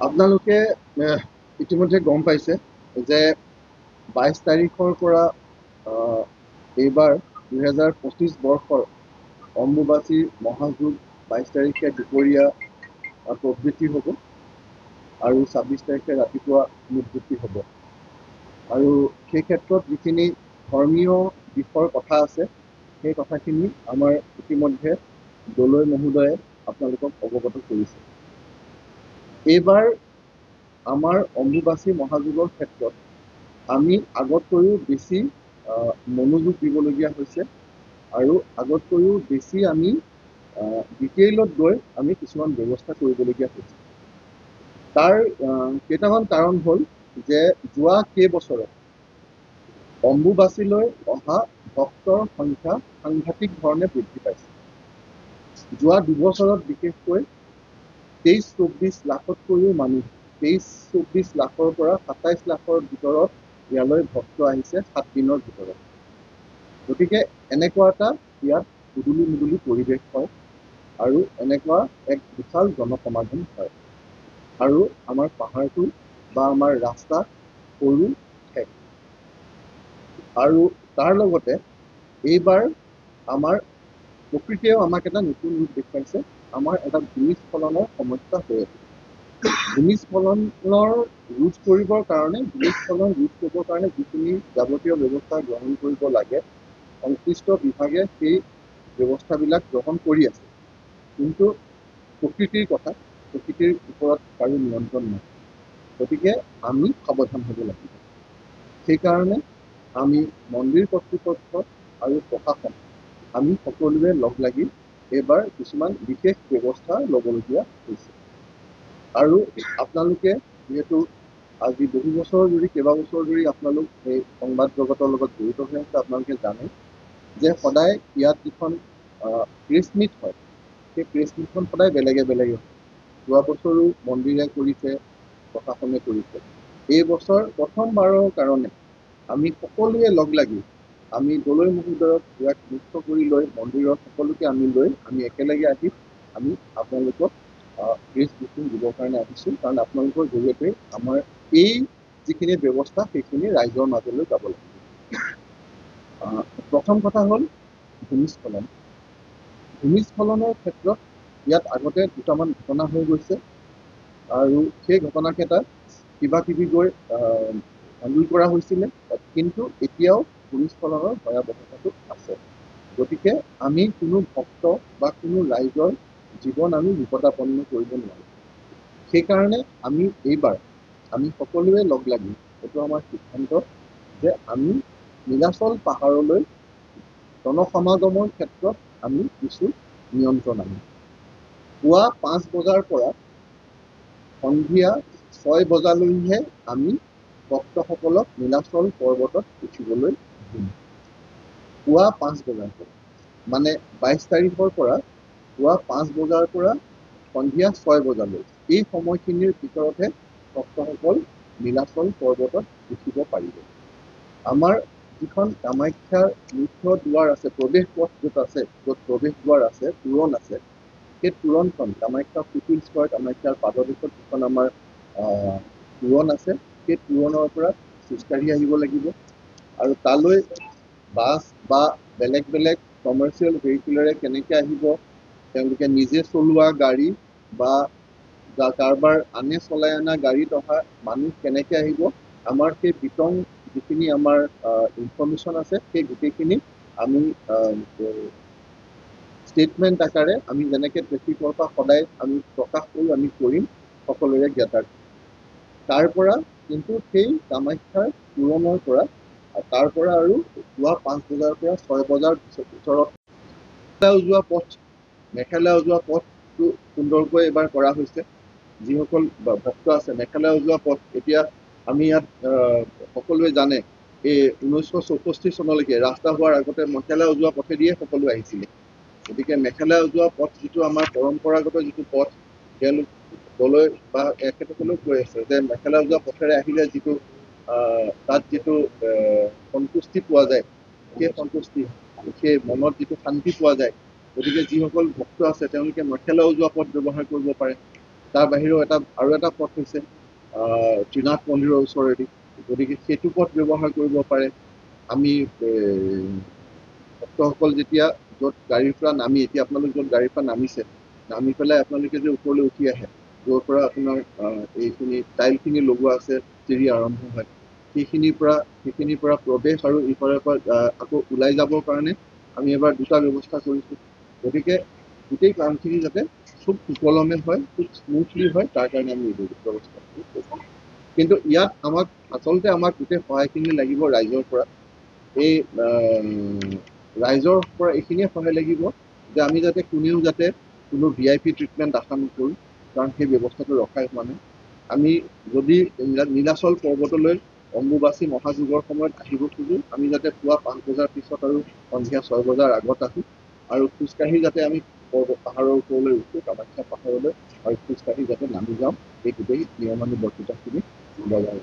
আপোনালোকে ইতিমধ্যে গম পাইছে যে 22 তাৰিখৰ পৰা এইবাৰ 2025 বৰ্ষৰ অম্বুবাচী মহাযুগ 22 তাৰিখে দুপৰীয়া প্ৰবৃত্তি হ'ব আৰু 26 তাৰিখে ৰাতিপুৱা নিবৃত্তি হ'ব। আৰু সেই ক্ষেত্ৰত যিখিনি ধৰ্মীয় দিশৰ কথা আছে সেই কথাখিনি আমাৰ ইতিমধ্যে দলৈ মহোদয়ে আপোনালোকক অৱগত কৰিছে। এইবাৰ আমাৰ অম্বুবাচী মহাযুগৰ ক্ষেত্ৰত আমি আগতকৈও বেছি মনোযোগ দিবলগীয়া হৈছে আৰু আগতকৈও বেছি আমি ডিটেইলত গৈ আমি কিছুমান ব্যৱস্থা কৰিবলগীয়া হৈছে। তাৰ কেইটামান কাৰণ হ'ল যে যোৱা কেইবছৰত অম্বুবাচীলৈ অহা ভক্তৰ সংখ্যা সাংঘাতিক ধৰণে বৃদ্ধি পাইছে। যোৱা দুবছৰত বিশেষকৈ 23-24 লাখতকৈও মানুহ 23-24 লাখৰ পৰা 27 লাখৰ ভিতৰত ইয়ালৈ ভক্ত আহিছে 7 দিনৰ ভিতৰত। গতিকে এনেকুৱা এটা ইয়াত উদুলি মুদুলি পৰিৱেশ হয় আৰু এনেকুৱা এক বিশাল জনসমাগম হয়। আৰু আমাৰ পাহাৰটো বা আমাৰ ৰাস্তা সৰু ঠেক। আৰু তাৰ লগতে এইবাৰ আমাৰ প্ৰকৃতিয়েও আমাক এটা নতুন ৰূপ দেখুৱাইছে। আমাৰ এটা ভূমিস্খলনৰ সমস্যা হৈ আছে। ভূমিস্খলনৰ ৰোধ কৰিবৰ কাৰণে যিখিনি যাৱতীয় ব্যৱস্থা গ্ৰহণ কৰিব লাগে সংশ্লিষ্ট বিভাগে সেই ব্যৱস্থাবিলাক গ্ৰহণ কৰি আছে। কিন্তু প্ৰকৃতিৰ কথা, প্ৰকৃতিৰ ওপৰত কাৰো নিয়ন্ত্ৰণ নাই। গতিকে আমি সাৱধান হ'ব লাগিব। সেইকাৰণে আমি মন্দিৰ কৰ্তৃপক্ষ আৰু প্ৰশাসন আমি সকলোৱে লগ লাগি এইবাৰ কিছুমান বিশেষ ব্যৱস্থা ল'বলগীয়া হৈছে। আৰু আপোনালোকে যিহেতু আজি বহু বছৰ ধৰি কেইবাবছৰ ধৰি আপোনালোক এই সংবাদ জগতৰ লগত জড়িত হৈ আছে, আপোনালোকে জানে যে সদায় ইয়াত যিখন প্ৰেছ মিট হয় সেই প্ৰেছ মিটখন সদায় বেলেগে বেলেগে হয়। যোৱা বছৰো মন্দিৰে কৰিছে, প্ৰশাসনে কৰিছে। এই বছৰ প্ৰথমবাৰৰ কাৰণে আমি সকলোৱে লগ লাগি আমি দলৈ মহোদয়ক ইয়াক মুক্ত কৰি লৈ মন্দিৰৰ সকলোকে আমি লৈ আমি একেলগে আহি আমি আপোনালোকক প্ৰেছ ব্ৰিফিং দিবৰ কাৰণে আহিছোঁ। কাৰণ আপোনালোকৰ জৰিয়তে আমাৰ এই যিখিনি ব্যৱস্থা সেইখিনি ৰাইজৰ মাজলৈ যাব লাগিব। প্ৰথম কথা হ'ল ভূমিস্খলন। ভূমিস্খলনৰ ক্ষেত্ৰত ইয়াত আগতে দুটামান ঘটনা হৈ গৈছে আৰু সেই ঘটনাকেইটা কিবা কিবি গৈ হেণ্ডেল কৰা হৈছিলে, কিন্তু এতিয়াও ভূমিস্খলনৰ ভয়াৱহতাটো আছে। গতিকে আমি কোনো ভক্ত বা কোনো ৰাইজৰ জীৱন আমি বিপদাপন্ন কৰিব নোৱাৰোঁ। সেইকাৰণে আমি এইবাৰ আমি সকলোৱে লগ লাগি এইটো আমাৰ সিদ্ধান্ত যে আমি নীলাচল পাহাৰলৈ জনসমাগমৰ ক্ষেত্ৰত আমি কিছু নিয়ন্ত্ৰণ আনিম। পুৱা 5 বজাৰ পৰা সন্ধিয়া 6 বজালৈহে আমি ভক্তসকলক নীলাচল পৰ্বতত উঠিবলৈ দিম। পুৱা 5 বজাৰ পৰা মানে 22 তাৰিখৰ পৰা পুৱা 5 বজাৰ পৰা সন্ধিয়া 6 বজালৈ এই সময়খিনিৰ ভিতৰতহে ভক্তসকল নীলাচল পৰ্বতত উঠিব পাৰিব। আমাৰ যিখন কামাখ্যাৰ মুখ্য দুৱাৰ আছে, প্ৰৱেশ পথ য'ত আছে, য'ত প্ৰৱেশ দুৱাৰ আছে, তোৰণ আছে, সেই তোৰণখন কামাখ্যা ফুট স্কোৱাৰ কামাখ্যাৰ পাদদেশত যিখন আমাৰ তোৰণ আছে, সেই তোৰণৰ পৰা খোজকাঢ়ি আহিব লাগিব। আৰু তালৈ বাছ বা বেলেগ বেলেগ কমাৰ্চিয়েল ভেহিকুলেৰে কেনেকৈ আহিব, তেওঁলোকে নিজে চলোৱা গাড়ী বা কাৰোবাৰ আনে চলাই অনা গাড়ীত অহা মানুহ কেনেকৈ আহিব, আমাৰ সেই বিতং যিখিনি আমাৰ ইনফৰ্মেশ্যন আছে সেই গোটেইখিনি আমি ষ্টেটমেণ্ট আকাৰে আমি যেনেকৈ ট্ৰেফিকৰ পৰা সদায় আমি প্ৰকাশ কৰোঁ আমি কৰিম সকলোৰে জ্ঞাতাৰ। তাৰ পৰা কিন্তু সেই কামাখ্যাৰ তোৰণৰ পৰা তাৰ পৰা আৰু পুৱা 5 বজাৰ পৰা 6 বজাৰ ভিতৰত উজোৱা পথ, মেখেলা উজোৱা পথটো সুন্দৰকৈ এইবাৰ কৰা হৈছে। যিসকল ভক্ত আছে মেখেলা উজোৱা পথ, এতিয়া আমি ইয়াত সকলোৱে জানে এই 1964 চনলৈকে ৰাস্তা হোৱাৰ আগতে মেখেলা উজোৱা পথেদিয়ে সকলো আহিছিলে। গতিকে মেখেলা উজোৱা পথ যিটো আমাৰ পৰম্পৰাগত যিটো পথ, তেওঁলোক দলৈ বা এখেতসকলেও কৈ আছে যে মেখেলা উজোৱা পথেৰে আহিলে যিটো তাত যিটো সন্তুষ্টি পোৱা যায়, সেই সন্তুষ্টি, সেই মনত যিটো শান্তি পোৱা যায়, গতিকে যিসকল ভক্ত আছে তেওঁলোকে মেখেলা উজোৱা পথ ব্যৱহাৰ কৰিব পাৰে। তাৰ বাহিৰেও আৰু এটা পথ হৈছে ত্ৰিনাথ মন্দিৰৰ ওচৰেদি, গতিকে সেইটো পথ ব্যৱহাৰ কৰিব পাৰে। আমি ভক্তসকল যেতিয়া য'ত গাড়ীৰ পৰা নামি, এতিয়া আপোনালোক য'ত গাড়ীৰ পৰা নামিছে, নামি পেলাই আপোনালোকে যে ওপৰলৈ উঠি আহে, য'ৰ পৰা আপোনাৰ এইখিনি টাইলখিনি লগোৱা আছে, চিৰি আৰম্ভ হয়, সেইখিনিৰ পৰা প্ৰৱেশ আৰু ইফালৰ পৰা আকৌ ওলাই যাবৰ কাৰণে আমি এবাৰ দুটা ব্যৱস্থা কৰিছোঁ। গতিকে গোটেই কামখিনি যাতে খুব সুকলমে হয়, খুব স্মুথলি হয়, তাৰ কাৰণে আমি এই ব্যৱস্থা কৰিছোঁ। কিন্তু ইয়াত আচলতে আমাক গোটেই সহায়খিনি লাগিব ৰাইজৰ পৰা। এই ৰাইজৰ পৰা এইখিনিয়ে সহায় লাগিব যে আমি যাতে কোনেও যাতে কোনো VIP ট্ৰিটমেণ্ট আশা নকৰোঁ, কাৰণ সেই ব্যৱস্থাটো ৰখাই হোৱা নাই। আমি যদি নীলাচল পৰ্বতলৈ অম্বুবাচী মহাযুগৰ সময়ত আহিব খোজোঁ, আমি যাতে পুৱা 5 বজাৰ পিছত আৰু সন্ধিয়া 6 বজাৰ আগত আহোঁ, আৰু খোজকাঢ়ি যাতে আমি পাহাৰৰ ওপৰলৈ উঠোঁ, কামাখ্যা পাহাৰলৈ, আৰু খোজকাঢ়ি যাতে নামি যাওঁ, এই গোটেই নিয়মানুৱৰ্তিতাখিনি বজাই